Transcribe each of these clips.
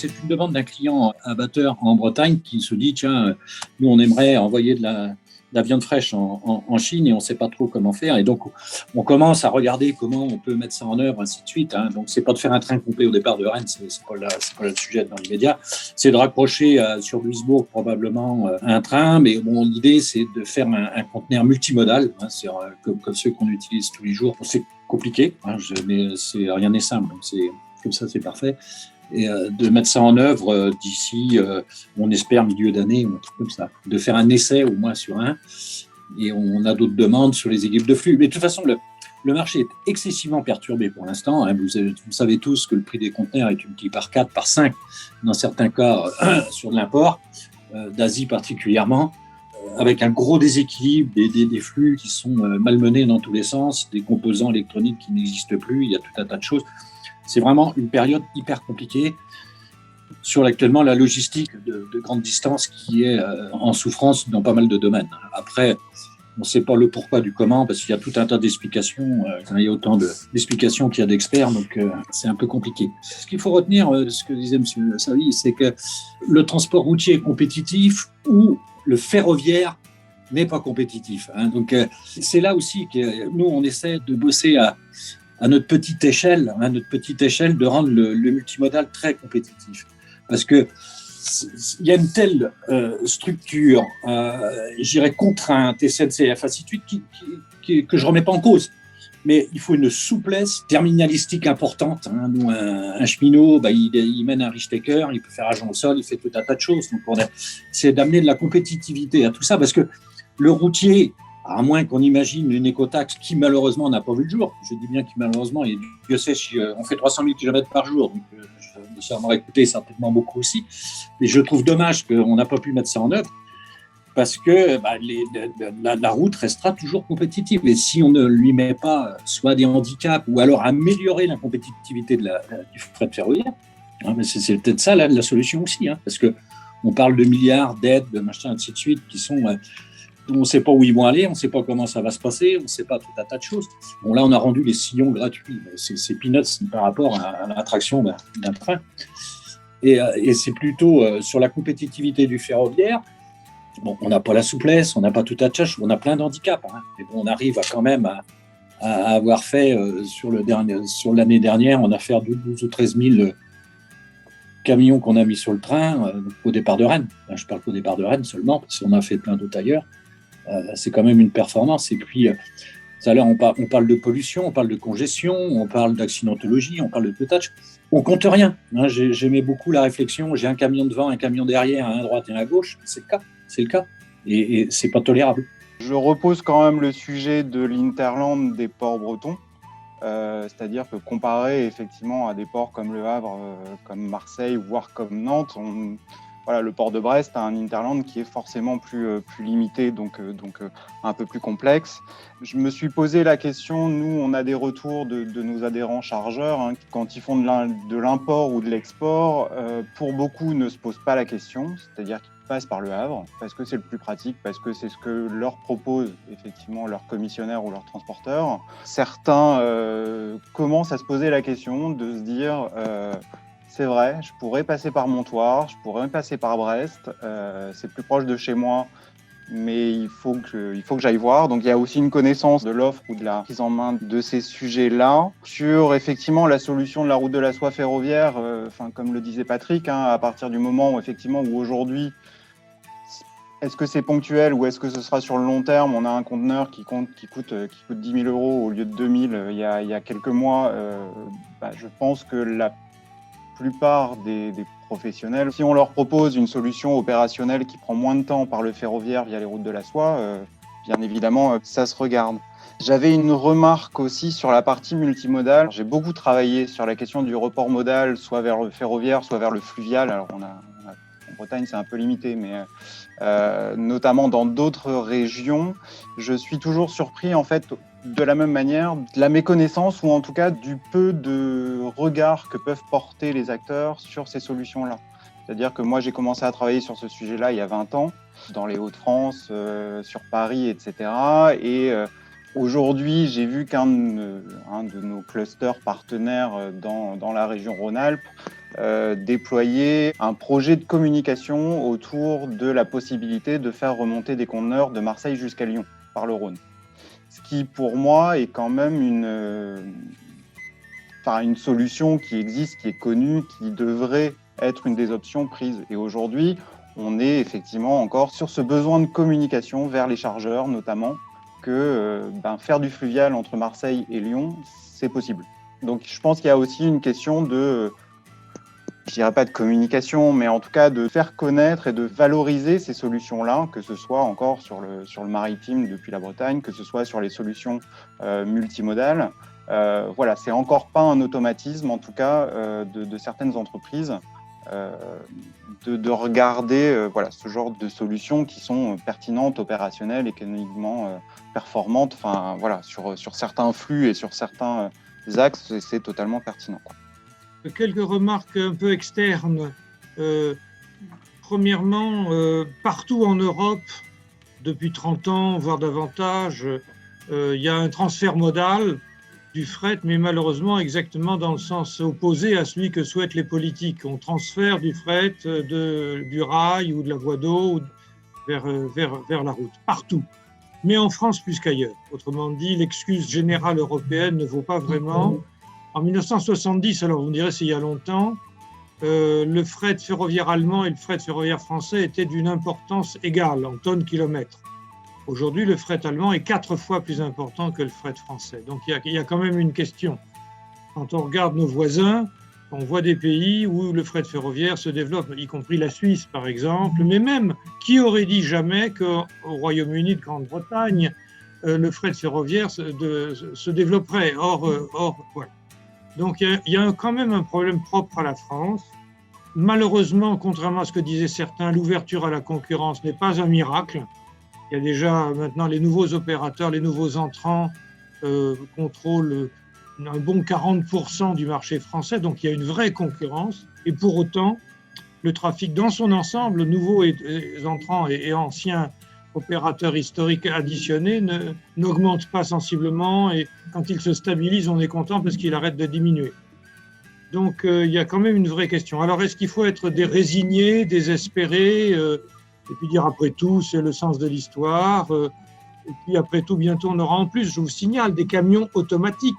c'est une demande d'un client abatteur en Bretagne qui se dit, tiens, nous, on aimerait envoyer de la viande fraîche en Chine et on ne sait pas trop comment faire. Et donc, on commence à regarder comment on peut mettre ça en œuvre, ainsi de suite. Hein. Donc, ce n'est pas de faire un train complet au départ de Rennes, c'est pas le sujet dans l'immédiat. C'est de raccrocher sur Duisbourg probablement un train, mais bon, l'idée, c'est de faire un conteneur multimodal, hein, comme ceux qu'on utilise tous les jours. C'est compliqué, hein, mais rien n'est simple. Donc comme ça, c'est parfait. Et de mettre ça en œuvre d'ici, on espère, milieu d'année ou un truc comme ça. De faire un essai au moins sur un. Et on a d'autres demandes sur les équipes de flux. Mais de toute façon, le marché est excessivement perturbé pour l'instant. Hein. Vous savez tous que le prix des conteneurs est multiplié par 4, par 5, dans certains cas, sur de l'import, d'Asie particulièrement, avec un gros déséquilibre des flux qui sont malmenés dans tous les sens, des composants électroniques qui n'existent plus, il y a tout un tas de choses. C'est vraiment une période hyper compliquée sur actuellement la logistique de grande distance qui est en souffrance dans pas mal de domaines. Après, on ne sait pas le pourquoi du comment parce qu'il y a tout un tas d'explications. Il y a autant d'explications qu'il y a d'experts, donc c'est un peu compliqué. Ce qu'il faut retenir, ce que disait M. Savy, c'est que le transport routier est compétitif ou le ferroviaire n'est pas compétitif. Hein. Donc c'est là aussi que nous, on essaie de bosser à notre petite échelle, de rendre le multimodal très compétitif. Parce que il y a une telle structure, contrainte, SNCF, ainsi de suite, que je ne remets pas en cause. Mais il faut une souplesse terminalistique importante. Hein. Nous, un cheminot, il mène un Richteka, il peut faire agent au sol, il fait tout un tas de choses. Donc, c'est d'amener de la compétitivité à tout ça, parce que le routier, à moins qu'on imagine une écotaxe qui malheureusement n'a pas vu le jour. Je dis bien qui malheureusement, et Dieu sait si on fait 300 000 km par jour, donc ça m'aurait coûté certainement beaucoup aussi. Mais je trouve dommage qu'on n'a pas pu mettre ça en œuvre parce que la route restera toujours compétitive. Et si on ne lui met pas soit des handicaps ou alors améliorer la compétitivité du fret ferroviaire, hein, mais c'est peut-être ça la solution aussi, hein, parce qu'on parle de milliards d'aides, de machin, ainsi de suite, qui sont... on ne sait pas où ils vont aller, on ne sait pas comment ça va se passer, on ne sait pas tout un tas de choses. Bon, là, on a rendu les sillons gratuits. C'est peanuts par rapport à l'attraction d'un train. Et c'est plutôt sur la compétitivité du ferroviaire. Bon, on n'a pas la souplesse, on n'a pas tout un tas de choses, on a plein d'handicaps. Hein. Mais bon, on arrive quand même à avoir fait, sur l'année dernière, on a fait 12 ou 13 000 camions qu'on a mis sur le train au départ de Rennes. Je parle qu'au départ de Rennes seulement, parce qu'on a fait plein d'autres ailleurs. C'est quand même une performance. Et puis, tout à l'heure, on parle de pollution, on parle de congestion, on parle d'accidentologie, on parle de peut-être. On compte rien. Hein. J'aimais beaucoup la réflexion. J'ai un camion devant, un camion derrière, un à droite et un à gauche. C'est le cas. Et c'est pas tolérable. Je repose quand même le sujet de l'Interland des ports bretons. C'est-à-dire que comparé effectivement à des ports comme Le Havre, comme Marseille, voire comme Nantes, le port de Brest a un Interland qui est forcément plus limité, donc un peu plus complexe. Je me suis posé la question, nous on a des retours de nos adhérents chargeurs, hein, quand ils font de l'import ou de l'export, pour beaucoup ne se posent pas la question, c'est-à-dire qu'ils passent par Le Havre, parce que c'est le plus pratique, parce que c'est ce que leur propose effectivement leur commissionnaire ou leur transporteur. Certains commencent à se poser la question de se dire... c'est vrai, je pourrais passer par Montoire, je pourrais passer par Brest, c'est plus proche de chez moi, mais il faut que j'aille voir. Donc il y a aussi une connaissance de l'offre ou de la prise en main de ces sujets-là. Sur effectivement la solution de la route de la soie ferroviaire, comme le disait Patrick, hein, à partir du moment où aujourd'hui, est-ce que c'est ponctuel ou est-ce que ce sera sur le long terme? On a un conteneur qui coûte 10 000 euros au lieu de 2 000 il y a quelques mois. Je pense que la plupart des professionnels, si on leur propose une solution opérationnelle qui prend moins de temps par le ferroviaire via les routes de la soie, bien évidemment, ça se regarde. J'avais une remarque aussi sur la partie multimodale. J'ai beaucoup travaillé sur la question du report modal, soit vers le ferroviaire, soit vers le fluvial. Alors en Bretagne, c'est un peu limité, mais notamment dans d'autres régions, je suis toujours surpris en fait de la même manière de la méconnaissance ou en tout cas du peu de regard que peuvent porter les acteurs sur ces solutions-là. C'est-à-dire que moi, j'ai commencé à travailler sur ce sujet-là il y a 20 ans, dans les Hauts-de-France, sur Paris, etc. Et Aujourd'hui, j'ai vu qu'un de nos clusters partenaires dans la région Rhône-Alpes déployait un projet de communication autour de la possibilité de faire remonter des conteneurs de Marseille jusqu'à Lyon par le Rhône. Ce qui, pour moi, est quand même une solution qui existe, qui est connue, qui devrait être une des options prises. Et aujourd'hui, on est effectivement encore sur ce besoin de communication vers les chargeurs, notamment, que faire du fluvial entre Marseille et Lyon, c'est possible. Donc je pense qu'il y a aussi une question je dirais pas de communication, mais en tout cas de faire connaître et de valoriser ces solutions-là, que ce soit encore sur le maritime depuis la Bretagne, que ce soit sur les solutions multimodales. Voilà, c'est encore pas un automatisme, en tout cas, de certaines entreprises, de regarder ce genre de solutions qui sont pertinentes, opérationnelles, économiquement performantes. Enfin, voilà, sur certains flux et sur certains axes, c'est totalement pertinent, quoi. Quelques remarques un peu externes. Premièrement, partout en Europe, depuis 30 ans, voire davantage, il y a un transfert modal du fret, mais malheureusement exactement dans le sens opposé à celui que souhaitent les politiques. On transfère du fret du rail ou de la voie d'eau vers la route, partout. Mais en France plus qu'ailleurs. Autrement dit, l'excuse générale européenne ne vaut pas vraiment. En 1970, alors vous me direz c'est il y a longtemps, le fret ferroviaire allemand et le fret ferroviaire français étaient d'une importance égale en tonnes-kilomètres. Aujourd'hui, le fret allemand est 4 fois plus important que le fret français. Donc il y a quand même une question. Quand on regarde nos voisins, on voit des pays où le fret ferroviaire se développe, y compris la Suisse par exemple, mais même, qui aurait dit jamais qu'au Royaume-Uni de Grande-Bretagne, le fret ferroviaire se développerait. Or voilà. Donc il y a quand même un problème propre à la France. Malheureusement, contrairement à ce que disaient certains, l'ouverture à la concurrence n'est pas un miracle. Il y a déjà maintenant les nouveaux opérateurs, les nouveaux entrants contrôlent un bon 40% du marché français, donc il y a une vraie concurrence. Et pour autant, le trafic dans son ensemble, nouveaux entrants et anciens opérateurs historiques additionnés, n'augmente pas sensiblement, et quand il se stabilise, on est content parce qu'il arrête de diminuer. Donc il y a quand même une vraie question. Alors est-ce qu'il faut être résigné, désespéré, et puis dire après tout, c'est le sens de l'histoire, et puis après tout, bientôt on aura en plus, je vous signale, des camions automatiques,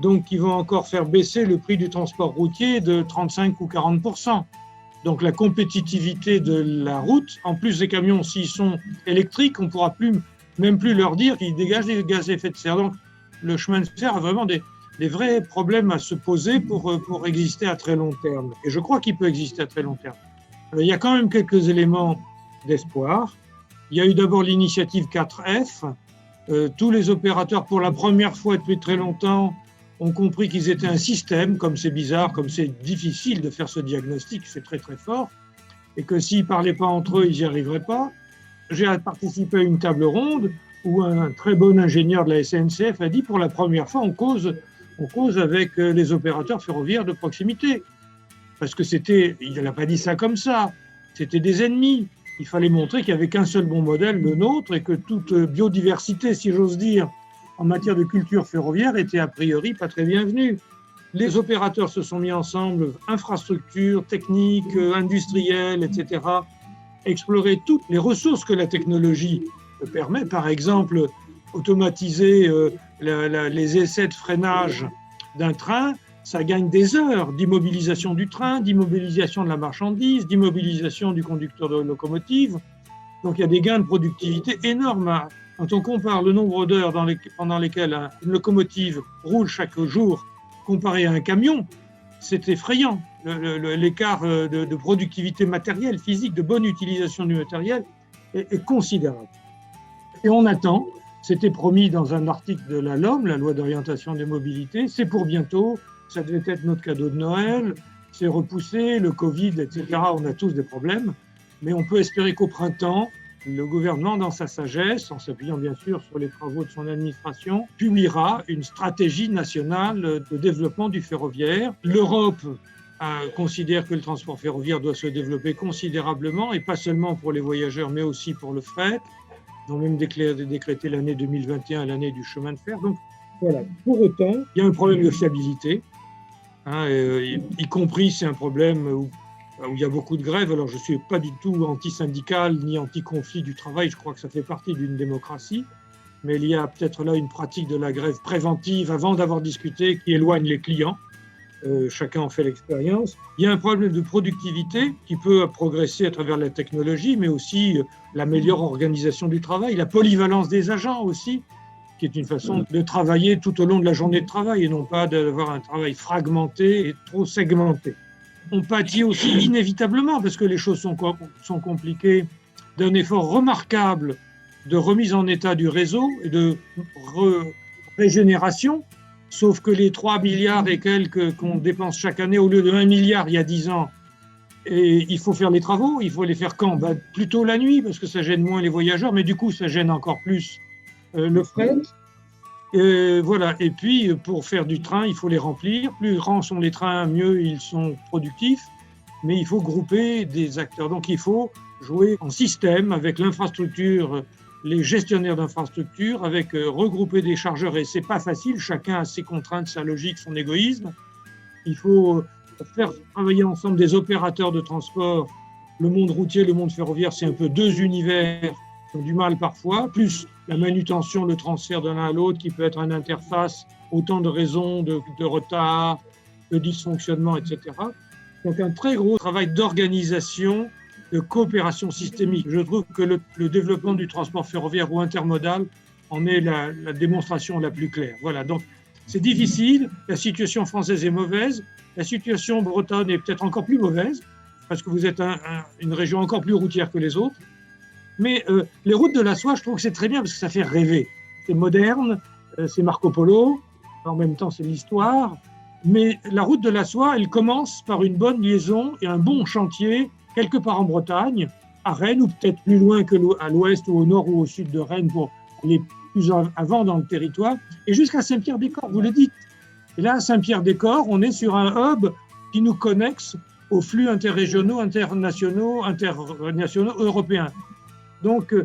donc qui vont encore faire baisser le prix du transport routier de 35 ou 40%. Donc la compétitivité de la route, en plus des camions, s'ils sont électriques, on ne pourra même plus leur dire qu'ils dégagent des gaz à effet de serre. Donc le chemin de fer a vraiment des vrais problèmes à se poser pour exister à très long terme. Et je crois qu'il peut exister à très long terme. Alors, il y a quand même quelques éléments d'espoir. Il y a eu d'abord l'initiative 4F. Tous les opérateurs, pour la première fois depuis très longtemps, ont compris qu'ils étaient un système, comme c'est bizarre, comme c'est difficile de faire ce diagnostic, c'est très très fort, et que s'ils ne parlaient pas entre eux, ils n'y arriveraient pas. J'ai participé à une table ronde où un très bon ingénieur de la SNCF a dit, pour la première fois, on cause avec les opérateurs ferroviaires de proximité. Parce que il n'a pas dit ça comme ça, c'était des ennemis. Il fallait montrer qu'il n'y avait qu'un seul bon modèle, le nôtre, et que toute biodiversité, si j'ose dire, en matière de culture ferroviaire était a priori pas très bienvenue. Les opérateurs se sont mis ensemble, infrastructures, techniques, industrielles, etc., explorer toutes les ressources que la technologie permet, par exemple automatiser les essais de freinage d'un train, ça gagne des heures d'immobilisation du train, d'immobilisation de la marchandise, d'immobilisation du conducteur de locomotive. Donc il y a des gains de productivité énormes. Quand on compare le nombre d'heures pendant lesquelles une locomotive roule chaque jour comparé à un camion, c'est effrayant. L'écart de productivité matérielle, physique, de bonne utilisation du matériel est considérable. Et on attend, c'était promis dans un article de la LOM, la loi d'orientation des mobilités, c'est pour bientôt, ça devait être notre cadeau de Noël, c'est repoussé, le Covid, etc., on a tous des problèmes, mais on peut espérer qu'au printemps, le gouvernement, dans sa sagesse, en s'appuyant bien sûr sur les travaux de son administration, publiera une stratégie nationale de développement du ferroviaire. L'Europe considère que le transport ferroviaire doit se développer considérablement, et pas seulement pour les voyageurs, mais aussi pour le fret. Ils ont même décrété l'année 2021 l'année du chemin de fer. Donc voilà. Pour autant, il y a un problème de fiabilité, hein, y compris c'est un problème où il y a beaucoup de grèves. Alors je ne suis pas du tout anti-syndical ni anti-conflit du travail, je crois que ça fait partie d'une démocratie, mais il y a peut-être là une pratique de la grève préventive avant d'avoir discuté qui éloigne les clients. Chacun en fait l'expérience. Il y a un problème de productivité qui peut progresser à travers la technologie, mais aussi la meilleure organisation du travail, la polyvalence des agents aussi, qui est une façon de travailler tout au long de la journée de travail et non pas d'avoir un travail fragmenté et trop segmenté. On pâtit aussi inévitablement, parce que les choses sont compliquées, d'un effort remarquable de remise en état du réseau et de régénération. Sauf que les 3 milliards et quelques qu'on dépense chaque année au lieu de 1 milliard il y a 10 ans, et il faut faire les travaux, il faut les faire quand ? Plutôt la nuit, parce que ça gêne moins les voyageurs, mais du coup, ça gêne encore plus le fret. Voilà. Et puis, pour faire du train, il faut les remplir. Plus grands sont les trains, mieux ils sont productifs. Mais il faut grouper des acteurs. Donc, il faut jouer en système avec l'infrastructure, les gestionnaires d'infrastructures, avec regrouper des chargeurs, et c'est pas facile, chacun a ses contraintes, sa logique, son égoïsme. Il faut faire travailler ensemble des opérateurs de transport. Le monde routier, le monde ferroviaire, c'est un peu deux univers qui ont du mal parfois, plus la manutention, le transfert de l'un à l'autre, qui peut être une interface, autant de raisons de retard, de dysfonctionnement, etc. Donc un très gros travail d'organisation, de coopération systémique. Je trouve que le développement du transport ferroviaire ou intermodal en est la démonstration la plus claire. Voilà, donc c'est difficile, la situation française est mauvaise, la situation bretonne est peut-être encore plus mauvaise, parce que vous êtes une région encore plus routière que les autres, mais les routes de la soie, je trouve que c'est très bien, parce que ça fait rêver. C'est moderne, c'est Marco Polo, en même temps c'est l'histoire, mais la route de la soie, elle commence par une bonne liaison et un bon chantier quelque part en Bretagne, à Rennes, ou peut-être plus loin à l'ouest ou au nord ou au sud de Rennes pour aller plus avant dans le territoire, et jusqu'à Saint-Pierre-des-Corps, vous le dites. Et là, à Saint-Pierre-des-Corps, on est sur un hub qui nous connecte aux flux interrégionaux, internationaux, européens. Donc,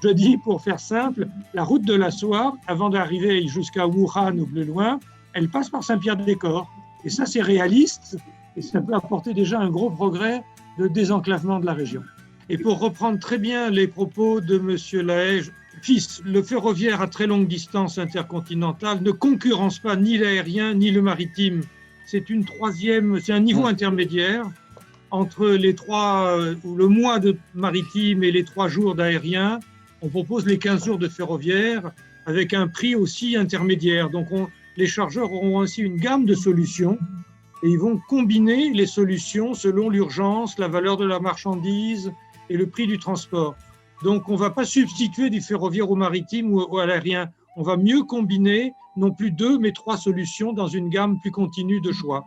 je dis, pour faire simple, la route de la soie, avant d'arriver jusqu'à Wuhan ou plus loin, elle passe par Saint-Pierre-des-Corps. Et ça, c'est réaliste, et ça peut apporter déjà un gros progrès de désenclavement de la région. Et pour reprendre très bien les propos de M. Lahaye, fils, le ferroviaire à très longue distance intercontinentale ne concurrence pas ni l'aérien ni le maritime. C'est un niveau intermédiaire entre les 3 ou le mois de maritime et les 3 jours d'aérien. On propose les 15 jours de ferroviaire avec un prix aussi intermédiaire. Donc les chargeurs auront ainsi une gamme de solutions. Et ils vont combiner les solutions selon l'urgence, la valeur de la marchandise et le prix du transport. Donc, on ne va pas substituer du ferroviaire au maritime ou à l'aérien. On va mieux combiner non plus 2, mais 3 solutions dans une gamme plus continue de choix.